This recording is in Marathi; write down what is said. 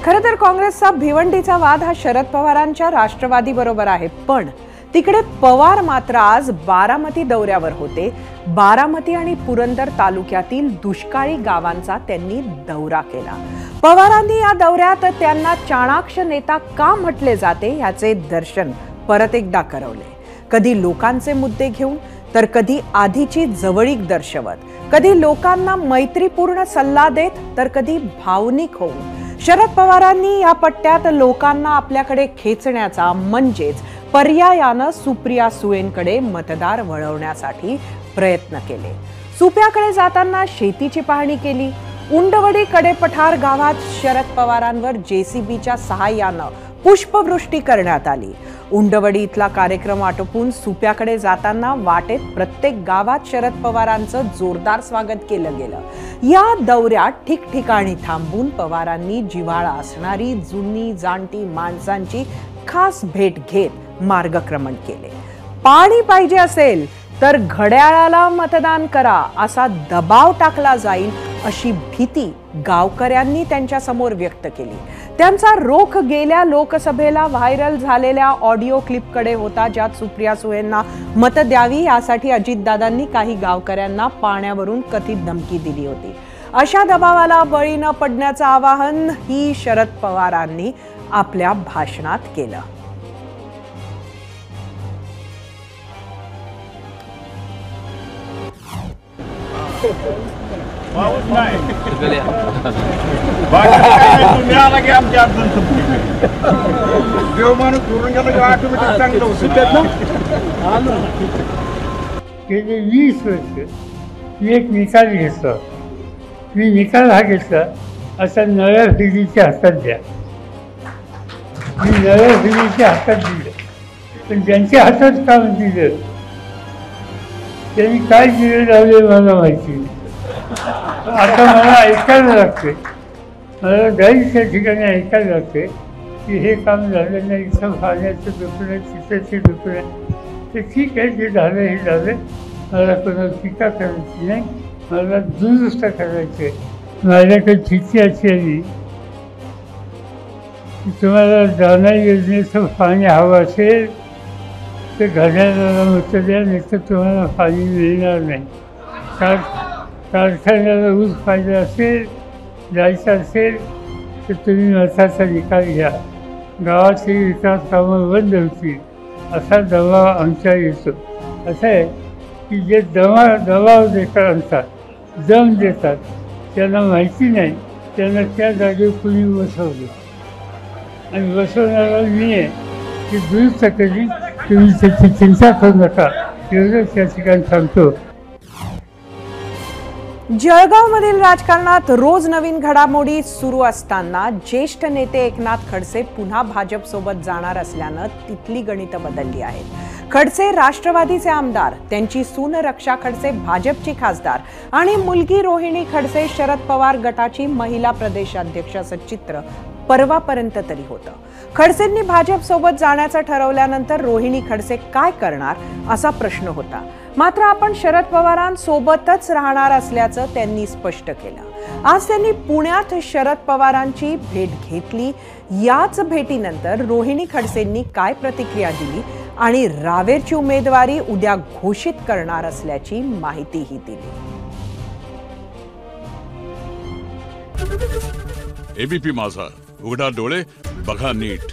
खरं तर काँग्रेसचा भिवंडीचा वाद हा शरद पवारांच्या राष्ट्रवादी बरोबर आहे, पण तिकडे पवार मात्र आज बारामती दौऱ्यावर होते। बारामती आणि पुरंदर तालुक्यातील दुष्काळी गावांचा त्यांनी दौरा केला। पवारांनी या दौऱ्यात त्यांना चाणाक्ष नेता का म्हटले जाते याचे दर्शन परत एकदा करवले। कधी लोकांचे मुद्दे घेऊन, तर कधी आधीची जवळीक दर्शवत, कधी लोकांना मैत्रीपूर्ण सल्ला देत, तर कधी भावनिक होऊन शरद पवारांनी या पट्ट्यात लोकांना आपल्याकडे खेचण्याचा, म्हणजेच पर्यायानं सुप्रिया सुळेंकडे मतदार वळवण्यासाठी प्रयत्न केले। सुप्याकडे जाताना शेतीची पाहणी केली। उंडवडी कडेपठार गावात शरद पवारांवर जेसीबीच्या सहाय्यानं पुष्पवृष्टी करण्यात आली। उंडवडी इथला कार्यक्रम आटोपून सुप्याकडे जाताना वाटेत प्रत्येक गावात शरद पवारांचं जोरदार स्वागत केलं गेलं। या दौऱ्यात ठिकठिकाणी थांबून पवारांनी जिव्हाळा असणारी जुनी जाणती माणसांची खास भेट घेत मार्गक्रमण केले। पाणी पाहिजे असेल तर घड्याळाला मतदान करा असा दबाव टाकला जाईल अशी भीती गावकऱ्यांनी त्यांच्या समोर व्यक्त केली। त्यांचा रोख गेल्या लोकसभेला व्हायरल झालेल्या ऑडिओ क्लिपकडे होता, ज्यात सुप्रिया सुळेंना मत द्यावी यासाठी अजितदादांनी काही गावकऱ्यांना पाण्यावरून कथित धमकी दिली होती। अशा दबावाला बळी न पडण्याचं आवाहन ही शरद पवारांनी आपल्या भाषणात केलं। गेले 20 वर्ष मी एक निकाल घेतला। मी निकाल हा घेतला असा नव्या पिढीच्या हातात द्या। मी नव्या पिढीच्या हातात दिलं, पण ज्यांच्या हातात काम दिलं त्यांनी काय दिलं लावले मला माहिती नाही। आता मला ऐकायला लागते, मला जायच्या ठिकाणी ऐकायला लागते की हे काम झालं नाही, इथं पाण्याचं दुखणं, तिथंचे दुखणं, ते ठीक आहे, जे झालं हे झालं, मला कोणाला टीका करायची नाही, मला दुरुस्त करायचं आहे। माझ्याकडे चिठ्ठी अशी आली की तुम्हाला जाणार योजनेचं पाणी हवं असेल तर घड्याळाला मत द्या, नाही तर तुम्हाला पाणी मिळणार नाही। कारखान्याला ऊस पाहिजे असेल, जायचं असेल तर तुम्ही मताचा निकाल घ्या, गावाची विकास कामं बंद होतील असा दबाव आमच्या येतो। असं आहे की जे दबाव देतात, आणतात, दम देतात, त्यांना माहिती नाही त्यांना त्या जागेवर कुणी बसवलं आणि बसवणारा मी आहे की दुरुस्त कधी, तुम्ही त्याची चिंता करू नका, एवढंच त्या ठिकाणी सांगतो। जळगावमधील राजकारणात रोज नवीन घडामोडी सुरू असताना ज्येष्ठ नेते एकनाथ खडसे पुन्हा भाजप सोबत जाणार असल्यानं तिथली गणितं बदलली आहेत। खडसे राष्ट्रवादीचे आमदार, त्यांची सून रक्षा खडसे भाजपची खासदार आणि मुलगी रोहिणी खडसे शरद पवार गटाची महिला प्रदेशाध्यक्ष असं चित्र परवापर्यंत तरी होतं। खडसेंनी भाजप सोबत जाण्याचं ठरवल्यानंतर रोहिणी खडसे काय करणार असा प्रश्न होता। मात्र आपण शरद पवारांसोबतच राहणार असल्याचं त्यांनी स्पष्ट केलं। आज त्यांनी पुण्यात शरद पवारांची भेट घेतली। याच भेटीनंतर रोहिणी खडसेंनी काय प्रतिक्रिया दिली आणि रावेरची उमेदवारी उद्या घोषित करणार असल्याची माहितीही दिली। एबीपी माझा, उघडा डोळे बघा नीट।